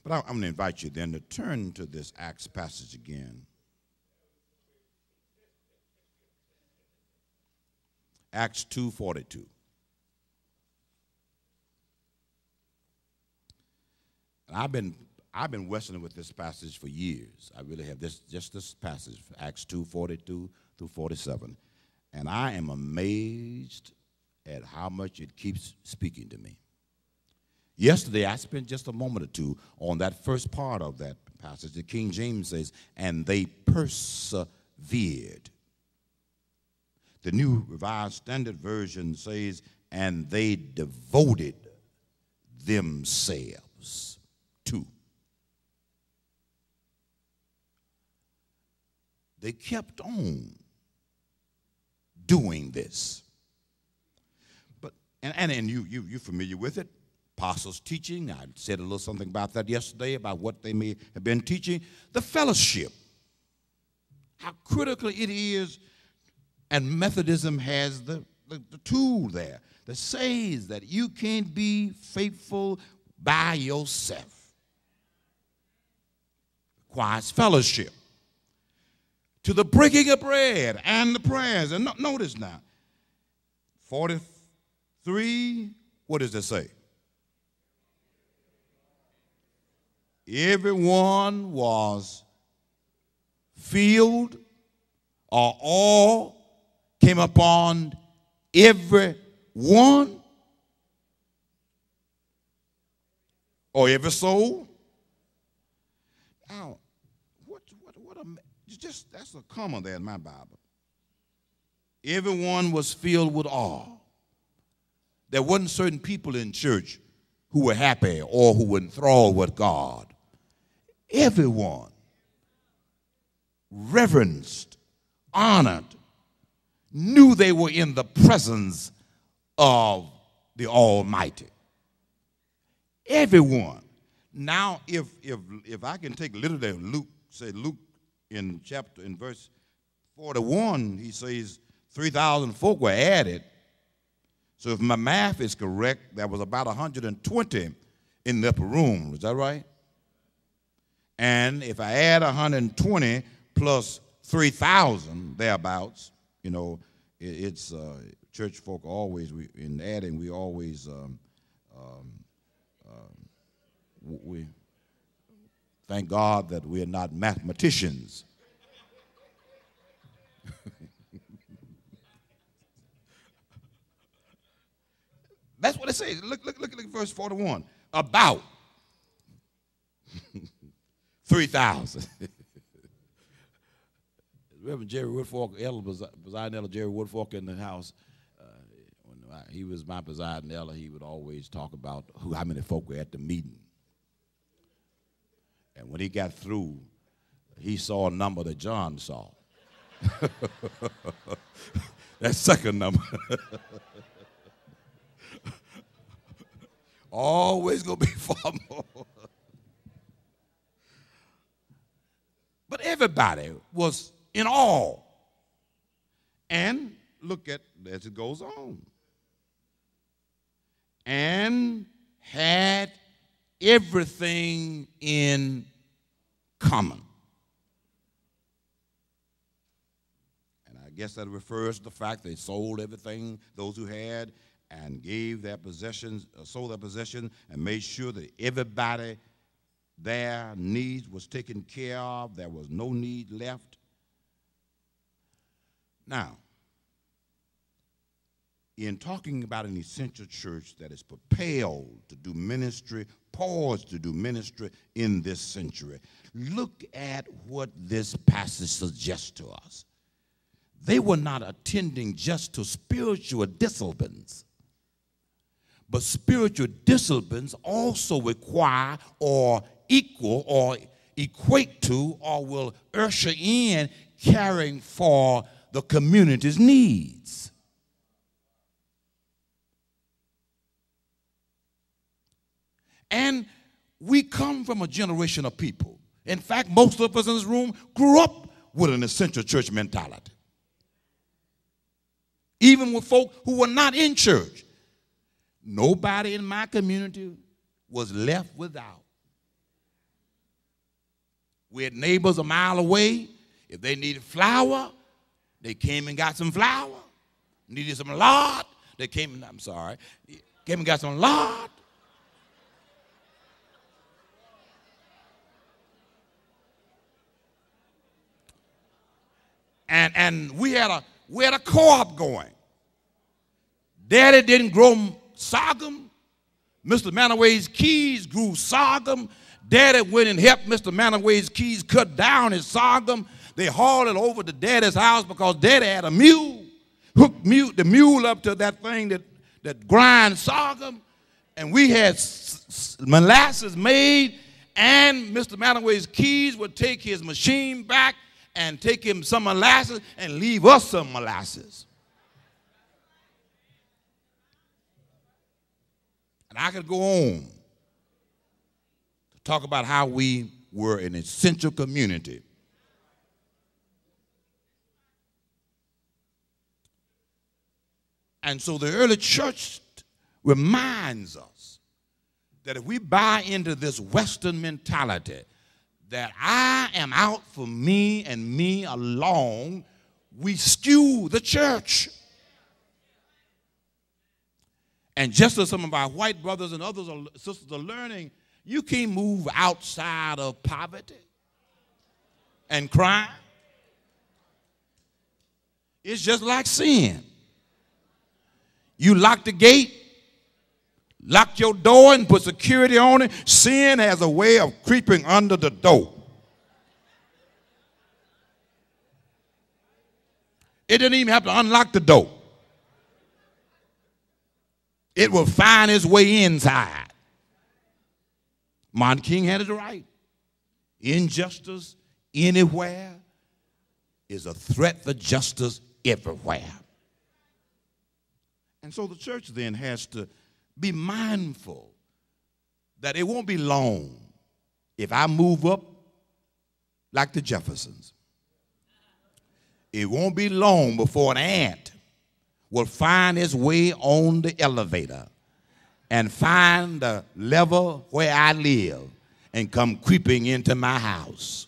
But I'm going to invite you then to turn to this Acts passage again. Acts 2:42. And I've been wrestling with this passage for years. I really have. Just this passage, Acts 2:42 through 47. And I am amazed at how much it keeps speaking to me. Yesterday, I spent just a moment or two on that first part of that passage. The King James says, and they persevered. The New Revised Standard Version says, and they devoted themselves to. They kept on doing this. But and you're familiar with it. Apostles' teaching. I said a little something about that yesterday, about what they may have been teaching. The fellowship. How critical it is. And Methodism has the tool there that says that you can't be faithful by yourself. It requires fellowship. To the breaking of bread and the prayers. And notice now, 43, what does it say? Everyone was filled, or all came upon everyone, or every soul. Now, that's a comma there in my Bible. Everyone was filled with awe. There wasn't certain people in church who were happy or who were enthralled with God. Everyone reverenced, honored, knew they were in the presence of the Almighty. Everyone. Now, if I can take literally Luke in verse 41, he says 3,000 folk were added. So if my math is correct, there was about 120 in the upper room. Is that right? And if I add 120 plus 3,000 thereabouts, you know, it's church folk always, in adding, we always, we thank God that we're not mathematicians. That's what it says. Look at verse 41. About 3,000. Reverend Jerry Woodfork, presiding elder Jerry Woodfork in the house, when he was my presiding elder, he would always talk about how many folk were at the meeting. And when he got through, he saw a number that John saw. That second number. Always going to be far more. But everybody was in awe. And look at, as it goes on. And had everything in common. And I guess that refers to the fact they sold everything, those who had, and gave their possessions, sold their possessions, and made sure that everybody, their needs was taken care of. There was no need left. Now, in talking about an essential church that is propelled to do ministry, poised to do ministry in this century, look at what this passage suggests to us. They were not attending just to spiritual disciplines, but spiritual disciplines also require or equal or equate to or will usher in caring for the community's needs. And we come from a generation of people. In fact, most of us in this room grew up with an essential church mentality. Even with folk who were not in church. Nobody in my community was left without. We had neighbors a mile away. If they needed flour, they came and got some flour. Needed some lard, they came and, came and got some lard. And we had a co-op going. Daddy didn't grow sorghum. Mr. Manaway's Keys grew sorghum. Daddy went and helped Mr. Manaway's Keys cut down his sorghum. They hauled it over to Daddy's house because Daddy had a mule. Hooked the mule up to that thing that grinds sorghum. And we had molasses made, and Mr. Manaway's Keys would take his machine back and take him some molasses and leave us some molasses. And I could go on to talk about how we were an essential community. And so the early church reminds us that if we buy into this Western mentality that I am out for me and me alone, we skew the church. And just as some of our white brothers and others sisters are learning, you can't move outside of poverty and crime. It's just like sin. You lock the gate, lock your door, and put security on it. Sin has a way of creeping under the door. It didn't even have to unlock the door. It will find its way inside. Martin King had it right. Injustice anywhere is a threat to justice everywhere. And so the church then has to be mindful that it won't be long if I move up like the Jeffersons. It won't be long before an ant will find its way on the elevator and find the level where I live and come creeping into my house.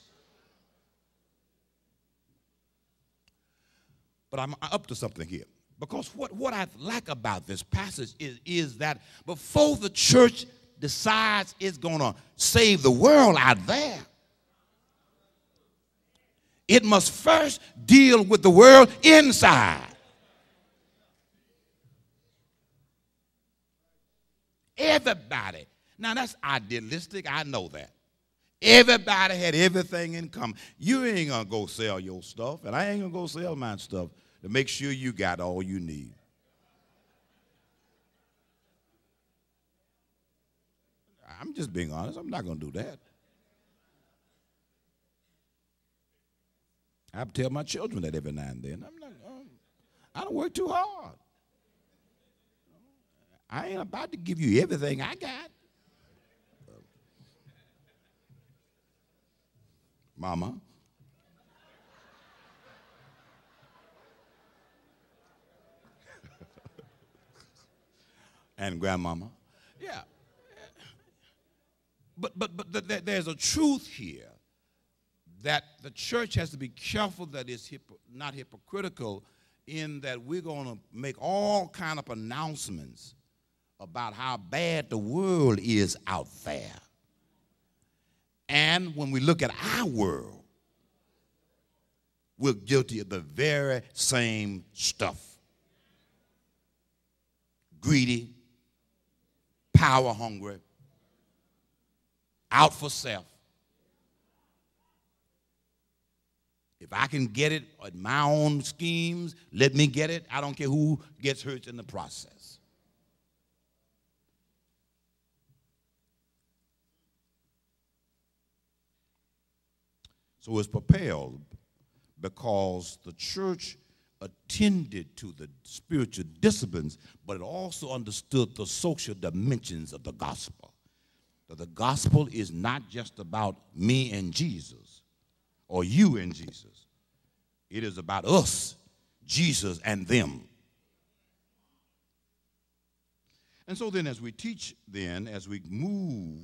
But I'm up to something here. Because what I like about this passage is that before the church decides it's going to save the world out there, it must first deal with the world inside. Everybody. Now, that's idealistic. I know that. Everybody had everything in common. You ain't going to go sell your stuff, and I ain't going to go sell my stuff to make sure you got all you need. I'm just being honest. I'm not going to do that. I have to tell my children that every now and then. I don't work too hard. I ain't about to give you everything I got. Mama. And grandmama. Yeah. But there's a truth here that the church has to be careful that it's not hypocritical in that we're going to make all kind of announcements about how bad the world is out there. And when we look at our world, we're guilty of the very same stuff. Greedy, power hungry, out for self. If I can get it at my own schemes, let me get it. I don't care who gets hurt in the process. So it's propelled because the church attended to the spiritual disciplines, but it also understood the social dimensions of the gospel. That the gospel is not just about me and Jesus or you and Jesus. It is about us, Jesus, and them. And so then as we teach then, as we move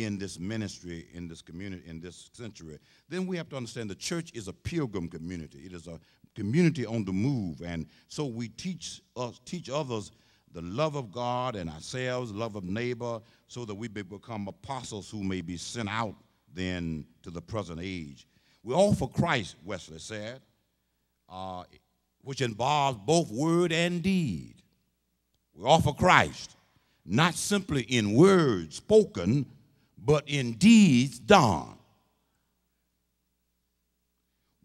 in this ministry, in this community, in this century, then we have to understand the church is a pilgrim community. It is a community on the move. And so we teach others the love of God and ourselves, love of neighbor, so that we become apostles who may be sent out then to the present age. We offer Christ, Wesley said, which involves both word and deed. We offer Christ, not simply in words spoken, but in deeds done.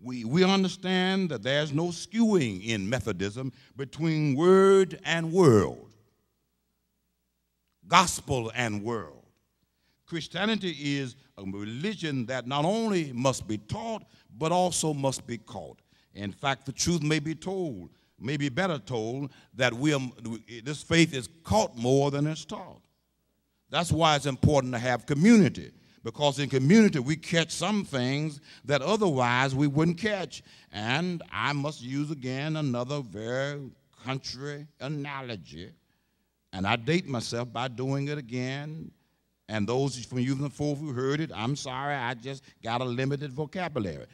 We understand that there's no skewing in Methodism between word and world, gospel and world. Christianity is a religion that not only must be taught, but also must be caught. In fact, the truth may be told, may be better told, that this faith is caught more than it's taught. That's why it's important to have community, because in community we catch some things that otherwise we wouldn't catch. And I must use again another very country analogy, and I date myself by doing it again. And those from you who heard it, I'm sorry, I just got a limited vocabulary.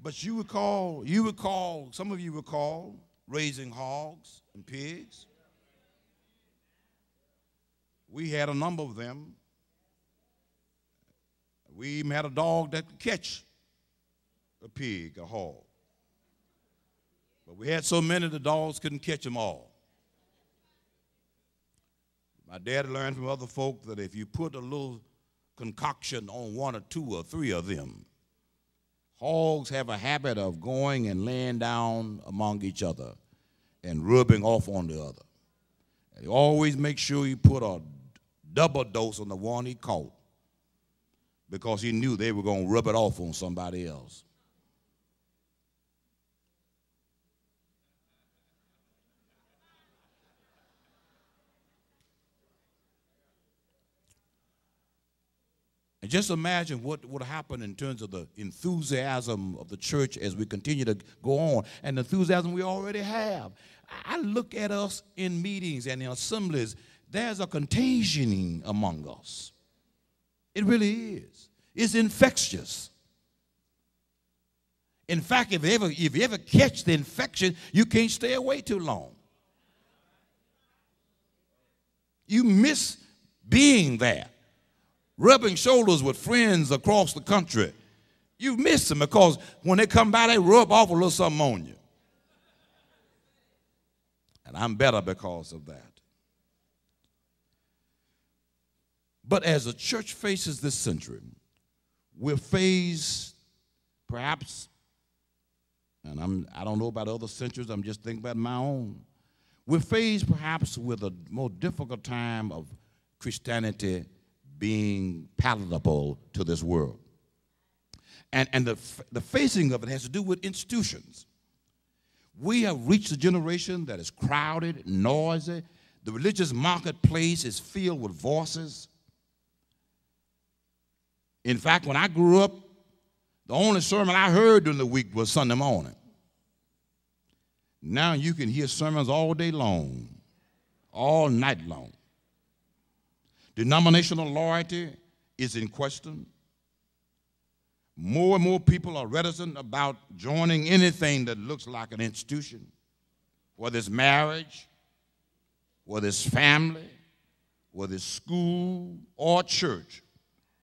But you recall, some of you recall raising hogs and pigs. We had a number of them. We even had a dog that could catch a pig, a hog. But we had so many the dogs couldn't catch them all. My dad learned from other folk that if you put a little concoction on one or two or three of them, hogs have a habit of going and laying down among each other and rubbing off on the other. And you always make sure you put a double dose on the one he caught, because he knew they were going to rub it off on somebody else. And just imagine what would happen in terms of the enthusiasm of the church as we continue to go on, and the enthusiasm we already have. I look at us in meetings and in assemblies, there's a contagioning among us. It really is. It's infectious. In fact, if you ever catch the infection, you can't stay away too long. You miss being there, rubbing shoulders with friends across the country. You miss them because when they come by, they rub off a little something on you. And I'm better because of that. But as the church faces this century, we're faced perhaps, and I don't know about other centuries, I'm just thinking about my own. We're faced perhaps with a more difficult time of Christianity being palatable to this world. And the facing of it has to do with institutions. We have reached a generation that is crowded, noisy. The religious marketplace is filled with voices. In fact, when I grew up, the only sermon I heard during the week was Sunday morning. Now you can hear sermons all day long, all night long. Denominational loyalty is in question. More and more people are reticent about joining anything that looks like an institution, whether it's marriage, whether it's family, whether it's school or church.